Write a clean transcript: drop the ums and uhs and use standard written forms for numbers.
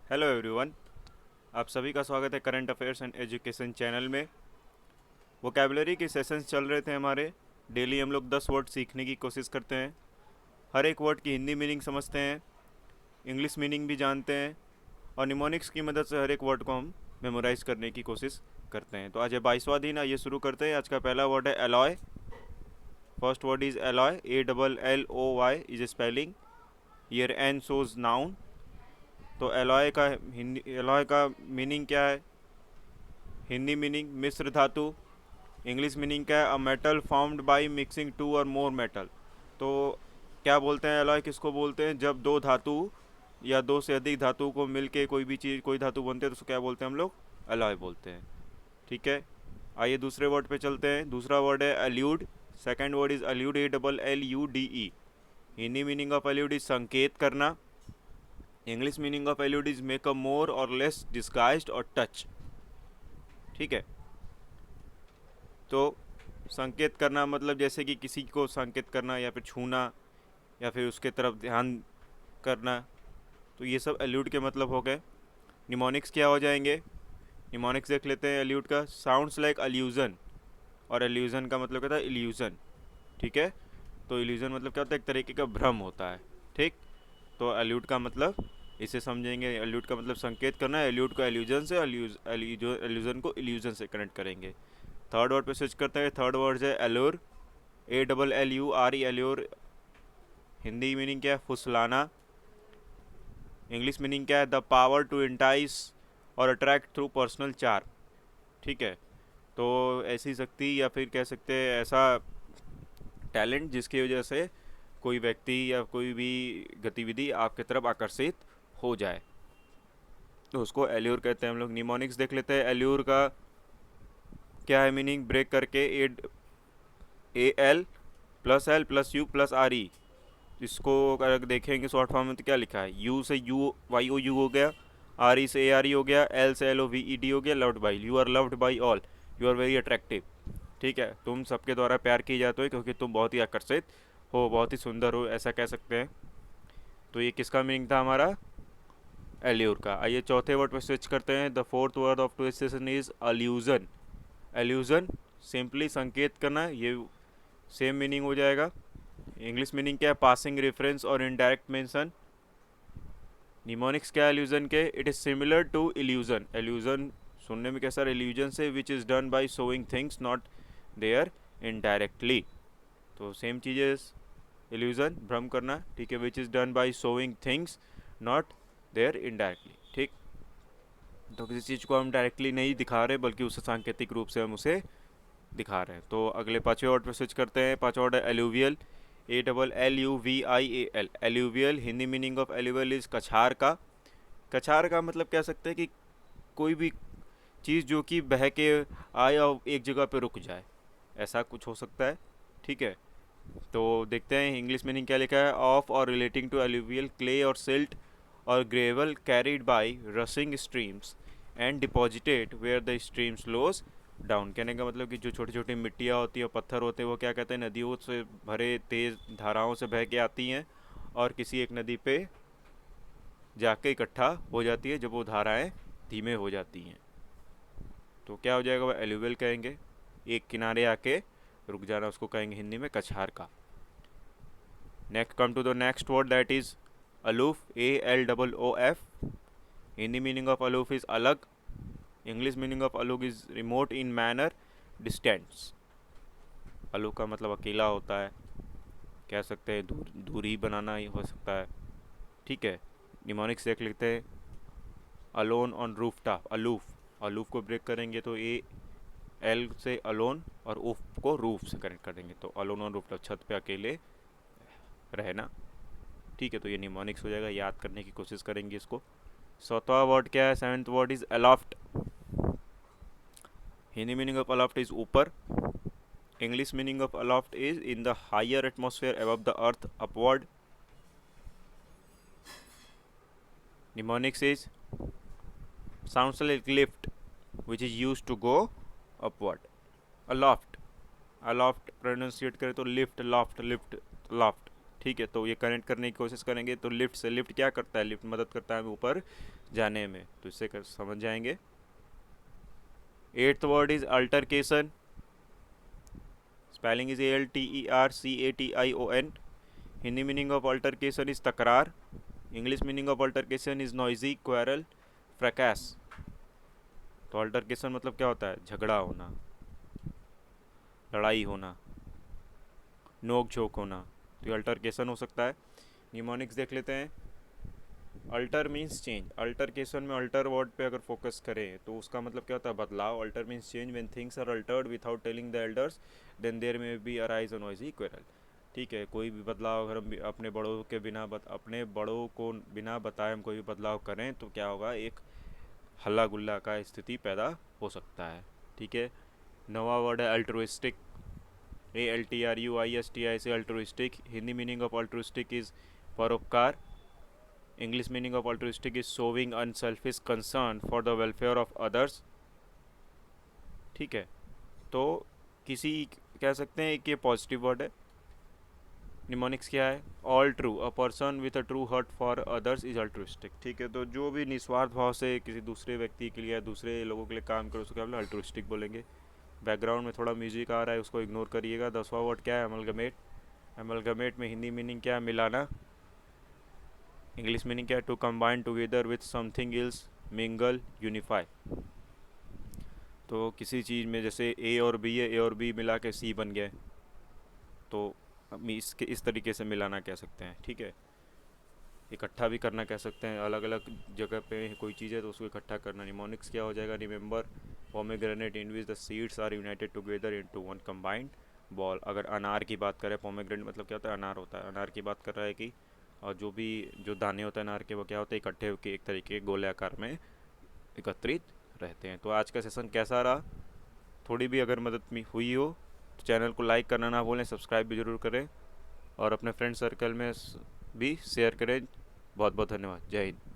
Hello everyone. आप सभी का स्वागत है current affairs and education channel में। वोकेबलरी के सेशंस चल रहे थे हमारे। डेली हम लोग 10 वर्ड सीखने की कोशिश करते हैं। हर एक वर्ड की हिंदी मीनिंग समझते हैं, इंग्लिश मीनिंग भी जानते हैं और निमोनिक्स की मदद से हर एक वर्ड को हम मेमोराइज करने की कोशिश करते हैं। तो आज है 22वां दिन। आइए शुरू करते हैं। आज का पहला वर्ड है alloy. First word is alloy. ALLOY is spelling. Here N shows noun. तो एलॉय का मीनिंग क्या है? हिंदी मीनिंग मिश्र धातु। इंग्लिश मीनिंग क्या है? A metal formed by mixing two और मोर मेटल। तो क्या बोलते हैं एलॉय किसको बोलते हैं? जब दो धातु या दो से अधिक धातु को मिलके कोई भी चीज़ कोई धातु बनते हैं तो उसको क्या बोलते हैं हम लोग? एलॉय बोलते हैं। ठीक है। आइए दूसरे वर्ड पे चलते हैं। दूसरा वर्ड है allude. Second word is allude. ALLUDE। Hindi meaning of allude is संकेत करना। English meaning of allude is make a more और लेस डिस्गाइज्ड और टच। ठीक है। तो संकेत करना मतलब जैसे कि किसी को संकेत करना या फिर छूना या फिर उसके तरफ ध्यान करना। तो ये सब एल्यूड के मतलब हो गए। निमोनिक्स क्या हो जाएंगे? निमोनिक्स देख लेते हैं एल्यूड का। Sounds like allusion. और एल्यूजन का मतलब क्या था? इल्यूजन। ठीक है। तो इल्यूजन मतलब क्या होता है? एक तरीके का भ्रम होता है। ठीक। तो एल्यूड का मतलब इसे समझेंगे। एल्यूड का मतलब संकेत करना है। एल्यूड को एल्यूजन से, एल्यूजन को इल्यूजन से कनेक्ट करेंगे। थर्ड वर्ड पे स्विच करते हैं। थर्ड वर्ड है allure. ALLURE। Allure Hindi meaning क्या है? फुसलाना। इंग्लिश मीनिंग क्या है? द पावर टू इंटाइस और अट्रैक्ट थ्रू पर्सनल चार्म। ठीक है। तो ऐसी शक्ति या फिर कह सकते हैं ऐसा टैलेंट जिसकी वजह से कोई व्यक्ति या कोई भी गतिविधि आपके तरफ आकर्षित हो जाए तो उसको एल्योर कहते हैं हम लोग। निमोनिक्स देख लेते हैं। एल्योर का क्या है मीनिंग? ब्रेक करके AL+L+U+RE। इसको अगर देखेंगे शॉर्ट फॉर्म में तो क्या लिखा है? यू से YOU हो गया, RE से ARE हो गया, L से LOVED हो गया। Loved by. You are loved by all. You are very attractive. ठीक है। तुम सबके द्वारा प्यार किए जाते हो क्योंकि तुम बहुत ही आकर्षित हो, बहुत ही सुंदर हो, ऐसा कह सकते हैं। तो ये किसका मीनिंग था हमारा? एल्यूर का। आइए चौथे वर्ड पर स्विच करते हैं। The fourth word of to session is allusion. Allusion simply संकेत करना, ये सेम मीनिंग हो जाएगा। इंग्लिश मीनिंग क्या है? पासिंग रेफरेंस और इनडायरेक्ट मेंशन। निमोनिक्स क्या है एल्यूजन के? It is similar to illusion. Allusion सुनने में कैसा? इल्यूजन से which is done by showing things not there indirectly. तो सेम चीज़ें। इल्यूजन भ्रम करना। ठीक है। Which is done by showing things not there indirectly. ठीक। तो किसी चीज़ को हम डायरेक्टली नहीं दिखा रहे बल्कि उसे सांकेतिक रूप से हम उसे दिखा रहे हैं। तो अगले पाँचवें वर्ड पर स्विच करते हैं। पाँचवा वर्ड है alluvial. ALLUVIAL। Alluvial Hindi meaning of alluvial is कछार का। कछार का मतलब कह सकते हैं कि कोई भी चीज़ जो कि बह के आए और एक जगह पे रुक जाए, ऐसा कुछ हो सकता है। ठीक है। तो देखते हैं इंग्लिश मीनिंग क्या लिखा है। ऑफ और रिलेटिंग टू एलुवियल क्ले और सिल्ट और gravel carried by rushing streams and deposited where the stream slows down. कहने का मतलब कि जो छोटी छोटी मिट्टियाँ होती हैं, पत्थर होते हैं, वो क्या कहते हैं? नदियों से भरे तेज़ धाराओं से बह के आती हैं और किसी एक नदी पे जाके इकट्ठा हो जाती है जब वो धाराएं धीमे हो जाती हैं। तो क्या हो जाएगा? वो एलुवियल कहेंगे। एक किनारे आके रुक जाना, उसको कहेंगे हिंदी में कछार का। Next come to the next word that is aloof. ALOOF। Hindi meaning of aloof is अलग। English meaning of aloof is remote in manner, distance. Aloof का मतलब अकेला होता है, कह सकते हैं दूरी बनाना ही हो सकता है। ठीक है। निमोनिक्स देख लेते हैं। Alone on roof top. Aloof. Aloof को ब्रेक करेंगे तो L से अलोन और उफ को रूफ से कनेक्ट कर देंगे तो अलोन ऑन रूफ टॉप, छत पे अकेले रहना। ठीक है। तो ये निमोनिक्स हो जाएगा। याद करने की कोशिश करेंगे इसको। चौथा वर्ड क्या है? Seventh word is aloft. Hindi meaning of aloft is ऊपर। English meaning of aloft is in the higher atmosphere above the earth, upward. Mnemonics is sounds like lift, which is used to go upward. Aloft। aloft pronunciate करें तो lift, loft, lift, loft. ठीक है, तो ये connect करने की कोशिश करेंगे। तो लिफ्ट से, लिफ्ट क्या करता है, लिफ्ट मदद करता है हमें ऊपर जाने में, तो इससे समझ जाएंगे। 8th word is altercation, spelling is ALTERCATION। Hindi meaning of altercation is तकरार, English meaning of altercation is noisy, quarrel, fracas. तो अल्टरकेशन मतलब क्या होता है, झगड़ा होना, लड़ाई होना, नोक झोंक होना, तो ये अल्टरकेशन हो सकता है। निमोनिक्स देख लेते हैं। अल्टर मीन्स चेंज, अल्टरकेशन में अल्टर वर्ड पे अगर फोकस करें तो उसका मतलब क्या होता है, बदलाव। Alter means change, when things are altered without telling the elders then there may be arise a noisy quarrel. ठीक है, कोई भी बदलाव अगर हम अपने बड़ों के बिना अपने बड़ों को बिना बताए हम कोई भी बदलाव करें तो क्या होगा, एक हल्ला गुल्ला का स्थिति पैदा हो सकता है। ठीक है, नवा वर्ड है अल्ट्रुइस्टिक, ALTRUISTI से altruistic. Hindi meaning of altruistic is परोपकार, English meaning of altruistic is showing unselfish concern for the welfare of others. ठीक है, तो किसी कह सकते हैं कि ये पॉजिटिव वर्ड है। निमोनिक्स क्या है, all true, a person with a true heart for others is altruistic. ठीक है, तो जो भी निस्वार्थ भाव से किसी दूसरे व्यक्ति के लिए या दूसरे लोगों के लिए काम करे उसको क्या बोले, अल्ट्रुइस्टिक बोलेंगे। बैकग्राउंड में थोड़ा म्यूजिक आ रहा है, उसको इग्नोर करिएगा। 10वां वर्ड क्या है, अमलगमेट। अमलगमेट में हिंदी मीनिंग क्या है, मिलाना, इंग्लिश मीनिंग क्या है, to combine together with something else, mingle, unify. तो किसी चीज़ में जैसे ए और बी है, ए और बी मिला के सी बन गए, तो हम इसके इस तरीके से मिलाना कह सकते हैं। ठीक है, इकट्ठा भी करना कह सकते हैं, अलग अलग जगह पे कोई चीज़ है तो उसको इकट्ठा करना। निमोनिक्स क्या हो जाएगा, remember pomegranate in which the seeds are united together into one combined ball. अगर अनार की बात करें, पोमेग्रेनेट मतलब क्या होता है, अनार होता है, अनार की बात कर रहा है कि और जो दाने होते हैं अनार के वो क्या होते हैं, इकट्ठे होकर एक तरीके के गोले आकार में एकत्रित रहते हैं। तो आज का सेशन कैसा रहा, थोड़ी भी अगर मदद में हुई हो तो चैनल को लाइक करना ना भूलें, सब्सक्राइब भी ज़रूर करें और अपने फ्रेंड सर्कल में भी शेयर करें। बहुत बहुत धन्यवाद, जय हिंद।